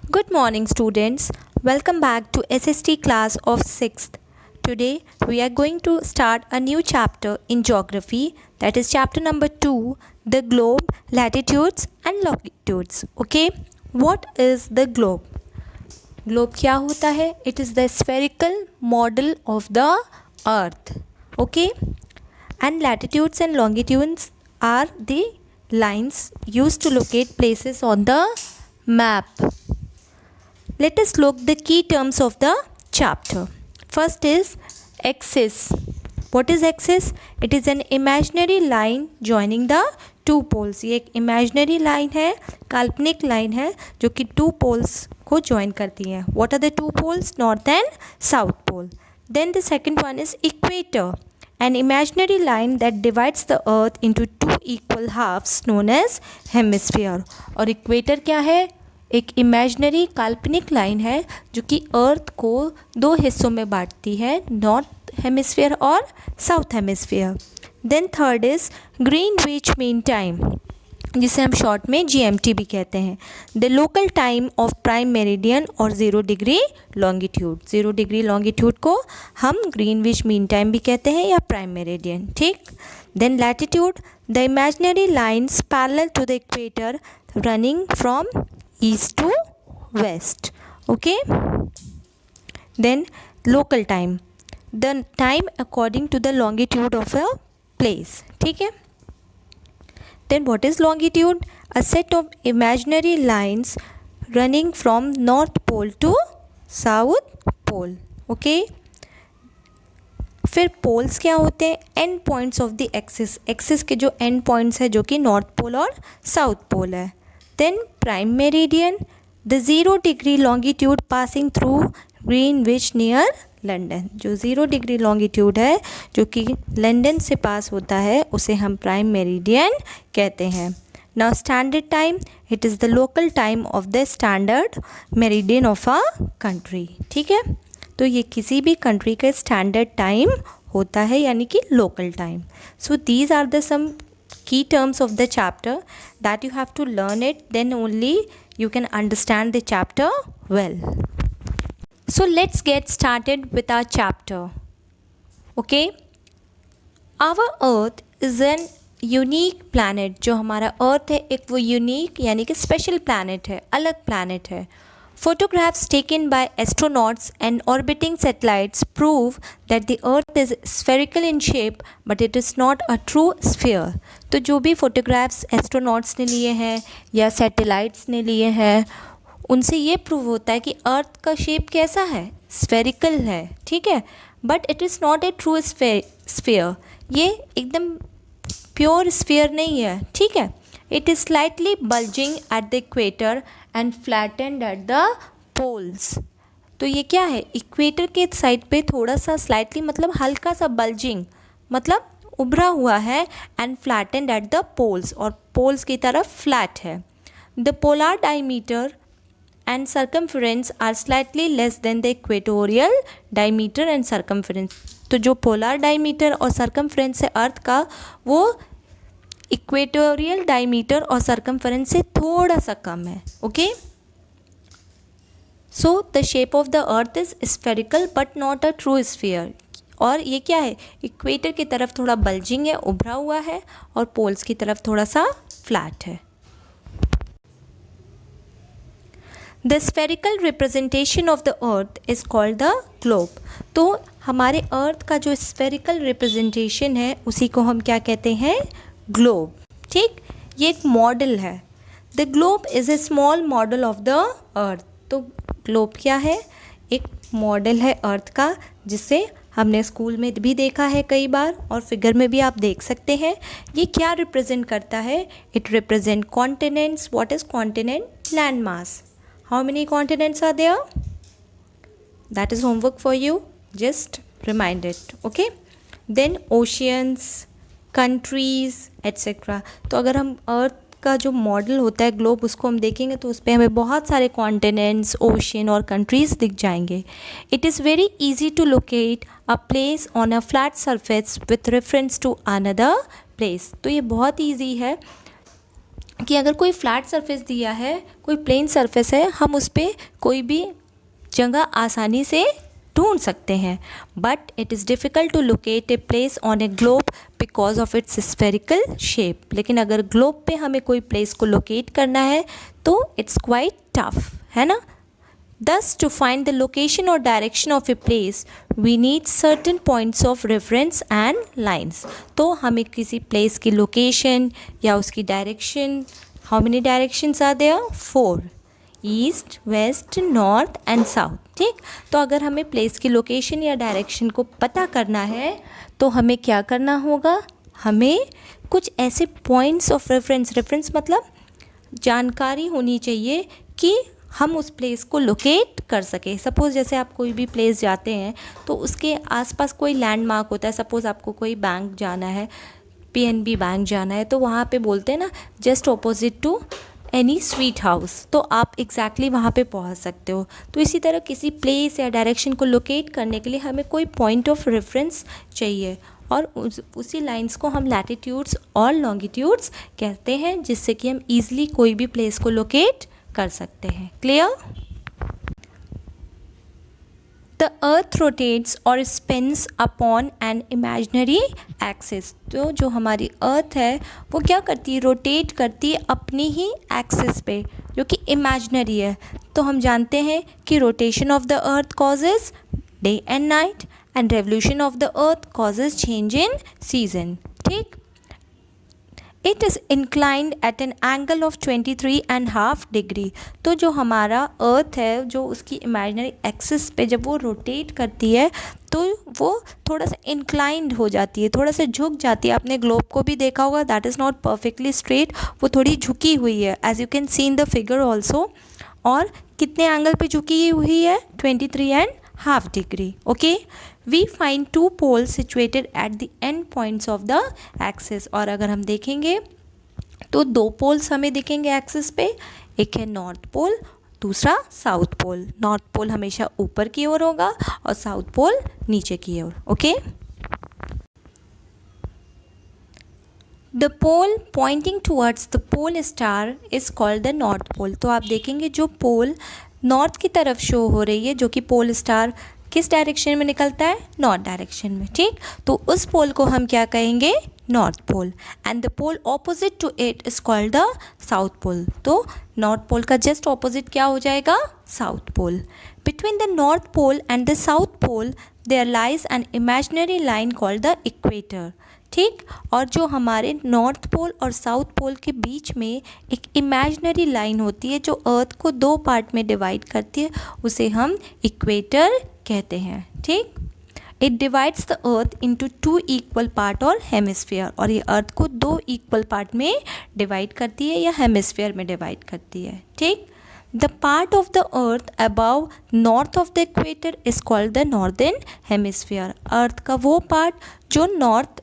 Good morning, students. Welcome back to SST class of 6th. Today, we are going to start a new chapter in geography, that is chapter number 2, the globe, latitudes and longitudes. Okay, what is the globe? Globe क्या होता है? It is the spherical model of the earth. Okay, and latitudes and longitudes are the lines used to locate places on the map. Let us look the key terms of the chapter. First is axis. What is axis? It is an imaginary line joining the two poles. ये एक imaginary line है, काल्पनिक line है जो कि two poles को join करती है. What are the two poles? North and South pole. Then the second one is equator. An imaginary line that divides the earth into two equal halves known as hemisphere. और equator क्या है? एक imaginary काल्पनिक line है जो कि अर्थ को दो हिस्सों में बांटती है, नॉर्थ हेमिस्फीयर और south hemisphere. Then third is Greenwich mean time, जिसे हम शॉर्ट में GMT भी कहते हैं. The local time of prime meridian और 0 डिग्री लॉन्गिट्यूड. 0 डिग्री लॉन्गिट्यूड को हम ग्रीनविच मीन टाइम भी कहते हैं या प्राइम मेरिडियन. ठीक. Then latitude, the imaginary lines parallel to the equator running from east to west. Okay, then local time, the time according to the longitude of a place. ठीक है. Then what is longitude? A set of imaginary lines running from north pole to south pole. Okay, फिर poles क्या होते हैं? And points of the axis. Axis के जो and points है जो कि नॉर्थ पोल और साउथ पोल है. Then prime meridian, the 0 degree longitude passing through Greenwich near London. जो 0 डिग्री लॉन्गिट्यूड है जो कि लंदन से पास होता है उसे हम प्राइम मेरिडियन कहते हैं. Now standard time, it is the local time of the standard meridian of a country. ठीक है, तो ये किसी भी कंट्री का स्टैंडर्ड टाइम होता है यानी कि local time. So these are the some key terms of the chapter that you have to learn it, then only you can understand the chapter well. So let's get started with our chapter. Okay, our earth is an unique planet. जो हमारा अर्थ है एक वो unique यानी कि special planet है, अलग planet है. Photographs taken by astronauts and orbiting satellites prove that the Earth is spherical in shape, but it is not a true sphere. तो जो भी फोटोग्राफ्स एस्ट्रोनॉट्स ने लिए हैं या सैटेलाइट्स ने लिए हैं उनसे ये प्रूव होता है कि अर्थ का शेप कैसा है? स्फेरिकल है. ठीक है, but it is not a true sphere. ये एकदम प्योर स्फीयर नहीं है. ठीक है, it is slightly bulging at the equator and flattened at the poles. तो ये क्या है? इक्वेटर के साइड पे थोड़ा सा स्लाइटली मतलब हल्का सा बल्जिंग मतलब उभरा हुआ है, and flattened at the poles और पोल्स की तरफ फ्लैट है. The polar diameter and circumference are slightly less than the equatorial diameter and circumference. तो जो पोलर डायमीटर और सर्कमफ्रेंस है अर्थ का वो इक्वेटोरियल डायमीटर और सर्कमफ्रेंस से थोड़ा सा कम है. Okay, so the shape of the earth is spherical but not a true sphere. और ये क्या है? इक्वेटर की तरफ थोड़ा बल्जिंग है, उभरा हुआ है, और पोल्स की तरफ थोड़ा सा फ्लैट है. The spherical representation of the earth is called the globe. तो हमारे अर्थ का जो स्फेरिकल रिप्रेजेंटेशन है उसी को हम क्या कहते हैं? ग्लोब. ठीक, ये एक मॉडल है. The globe is a small model of the अर्थ. तो ग्लोब क्या है? एक मॉडल है अर्थ का जिसे हमने स्कूल में भी देखा है कई बार और फिगर में भी आप देख सकते हैं. ये क्या रिप्रेजेंट करता है? It represent continents. What is continent? Land mass. How many continents are there? That is homework for you, just remind it. Okay, then oceans, countries etcetera. तो अगर हम अर्थ का जो मॉडल होता है ग्लोब उसको हम देखेंगे तो उस पर हमें बहुत सारे कॉन्टिनेंट्स, ओशियन और कंट्रीज़ दिख जाएंगे. It is very easy to locate a place on a flat surface with reference to another place. तो ये बहुत ईजी है कि अगर कोई फ्लैट सरफेस दिया है, कोई प्लेन सरफेस है, हम उस पर कोई भी जगह आसानी से ढूंढ सकते हैं, but it is difficult to locate a place on a globe because of its spherical shape. लेकिन अगर ग्लोब पे हमें कोई प्लेस को लोकेट करना है तो इट्स क्वाइट टफ, है ना। Thus, to find the location or direction of a place, we need certain points of reference and lines. तो हमें किसी place की location या उसकी direction, how many directions are there? 4. East, west, north and south. ठीक, तो अगर हमें प्लेस की लोकेशन या डायरेक्शन को पता करना है तो हमें क्या करना होगा, हमें कुछ ऐसे पॉइंट्स ऑफ रेफरेंस मतलब जानकारी होनी चाहिए कि हम उस प्लेस को लोकेट कर सके। सपोज़ जैसे आप कोई भी प्लेस जाते हैं तो उसके आसपास कोई लैंडमार्क होता है। सपोज़ आपको कोई बैंक जाना है, पीएनबी बैंक जाना है, तो वहाँ पे बोलते हैं ना just opposite to any sweet house, तो आप एग्जैक्टली वहाँ पे पहुँच सकते हो। तो इसी तरह किसी प्लेस या डायरेक्शन को लोकेट करने के लिए हमें कोई पॉइंट ऑफ रेफरेंस चाहिए और उसी लाइंस को हम लैटिट्यूड्स और लॉन्गिट्यूड्स कहते हैं, जिससे कि हम ईज़िली कोई भी प्लेस को लोकेट कर सकते हैं। क्लियर? द अर्थ रोटेट्स और spins upon an imaginary axis. तो जो हमारी अर्थ है वो क्या करती है, रोटेट करती है अपनी ही एक्सिस पे, जो कि इमेजनरी है। तो हम जानते हैं कि rotation of the earth causes day and night and revolution of the earth causes change in season. ठीक, it is inclined at an angle of 23.5 degree. तो जो हमारा अर्थ है, जो उसकी इमेजिनरी एक्सिस पे जब वो रोटेट करती है तो वो थोड़ा सा इंक्लाइंड हो जाती है, थोड़ा सा झुक जाती है। आपने ग्लोब को भी देखा होगा, that is not perfectly straight, वो थोड़ी झुकी हुई है, as you can see in the figure also. और कितने एंगल पे झुकी हुई है, 23.5 degree. Okay, we find two poles situated at the end points of the axis. और अगर हम देखेंगे तो दो पोल्स हमें दिखेंगे एक्सिस पे, एक है नॉर्थ पोल, दूसरा साउथ पोल। नॉर्थ पोल हमेशा ऊपर की ओर होगा और साउथ पोल नीचे की ओर। Okay, the pole pointing towards the pole star is called the north pole. तो आप देखेंगे जो पोल नॉर्थ की तरफ शो हो रही है, जो कि पोल स्टार किस डायरेक्शन में निकलता है, नॉर्थ डायरेक्शन में। ठीक, तो उस पोल को हम क्या कहेंगे, north pole. And the pole opposite to it is called the south pole. तो नॉर्थ पोल का जस्ट ऑपोजिट क्या हो जाएगा, south pole. Between the north pole and the south pole there lies an imaginary line called the equator. ठीक, और जो हमारे north pole और साउथ पोल के बीच में एक इमेजिनरी लाइन होती है जो अर्थ को दो पार्ट में डिवाइड करती है, उसे हम इक्वेटर कहते हैं। ठीक, it divides the earth into 2 equal part और हेमिस्फीयर। और ये अर्थ को 2 इक्वल पार्ट में डिवाइड करती है या हेमिस्फीयर में डिवाइड करती है। ठीक, the part of the earth above north of the equator is called the northern hemisphere. Earth का वो पार्ट जो नॉर्थ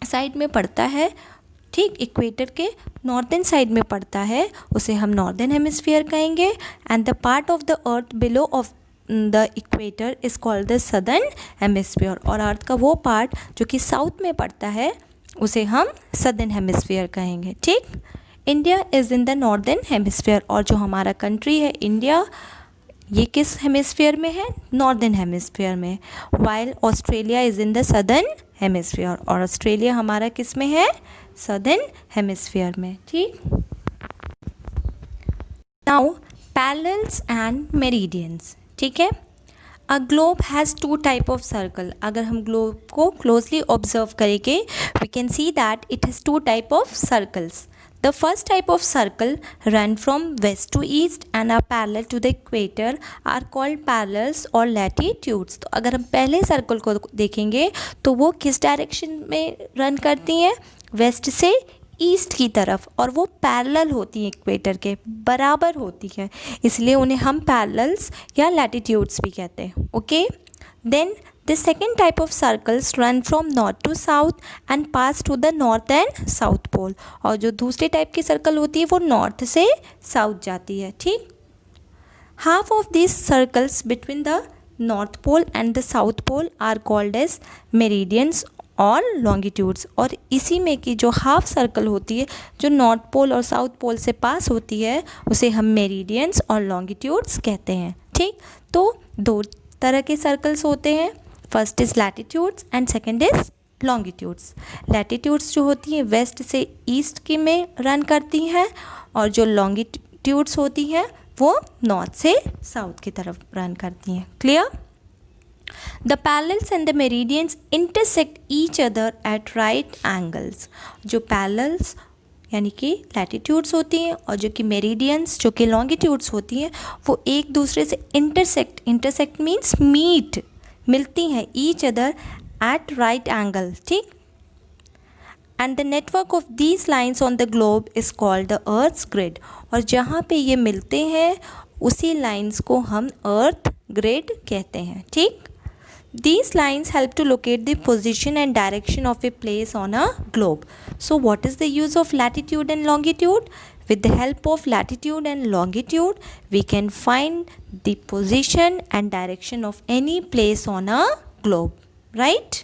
साइड में पड़ता है, ठीक, इक्वेटर के नॉर्दर्न साइड में पड़ता है, उसे हम नॉर्दर्न हेमिस्फीयर कहेंगे। And the part of the earth below of the equator is called the southern hemisphere. और अर्थ का वो पार्ट जो कि साउथ में पड़ता है उसे हम सदर्न हेमिस्फीयर कहेंगे। ठीक, India is in the northern hemisphere. और जो हमारा कंट्री है इंडिया, ये किस हेमिस्फीयर में है, नॉर्दर्न हेमिस्फीयर में। While Australia is in the southern hemisphere. और ऑस्ट्रेलिया हमारा किस में है, सदर्न हेमिस्फीयर में। ठीक, नाउ पैरेलल्स एंड मेरिडियंस। ठीक है, a globe has 2 type of circle. अगर हम ग्लोब को क्लोजली ऑब्जर्व करेंगे, we can see that it has 2 type of circles. The first type of circle run from west to east and are parallel to the equator are called parallels or latitudes. तो अगर हम पहले circle को देखेंगे तो वो किस direction में रन करती हैं, वेस्ट से ईस्ट की तरफ, और वो पैरेलल होती हैं, इक्वेटर के बराबर होती है, इसलिए उन्हें हम पैरेलल्स या लैटिट्यूड्स भी कहते हैं। Okay, then the second type of circles run from north to south and pass to the north and south pole. और जो दूसरे टाइप की सर्कल होती है वो नॉर्थ से साउथ जाती है। ठीक, half of these circles between the north pole and the south pole are called as meridians और लॉन्गिट्यूड्स, और इसी में की जो हाफ सर्कल होती है जो नॉर्थ पोल और साउथ पोल से पास होती है उसे हम मेरिडियंस और लॉन्गिट्यूड्स कहते हैं। ठीक, तो दो तरह के सर्कल्स होते हैं, first is latitudes and second is longitudes. Latitudes जो होती हैं वेस्ट से ईस्ट की में रन करती हैं, और जो लॉन्गिट्यूड्स होती हैं वो नॉर्थ से साउथ की तरफ रन करती हैं। Clear? The parallels and the meridians intersect each other at right angles. जो parallels यानी कि लैटिट्यूड्स होती हैं और जो कि मेरिडियंस जो कि लॉन्गिट्यूड्स होती हैं वो एक दूसरे से इंटरसेक्ट मीन्स मीट, मिलती हैं each other at right angle. ठीक, and the network of these lines on the globe is called the earth's grid. और जहाँ पे ये मिलते हैं उसी लाइन्स को हम अर्थ ग्रिड कहते हैं। ठीक, these lines help to locate the position and direction of a place on a globe. So what is the use of latitude and longitude? With the help of latitude and longitude we can find the position and direction of any place on a globe, right?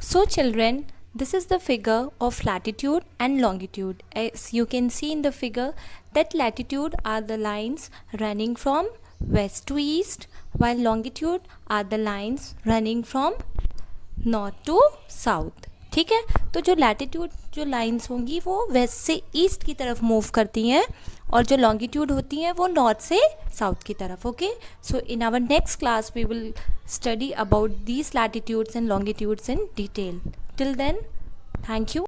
So children, this is the figure of latitude and longitude. As you can see in the figure that latitude are the lines running from west to east, while longitude are the lines running from north to south. ठीक है, तो जो latitude जो lines होंगी वो waste से east की तरफ मूव करती हैं और जो लॉन्गिट्यूड होती हैं वो नॉर्थ से साउथ की तरफ। Okay, so in our next class we will study about these latitudes and longitudes in detail. Till then, thank you.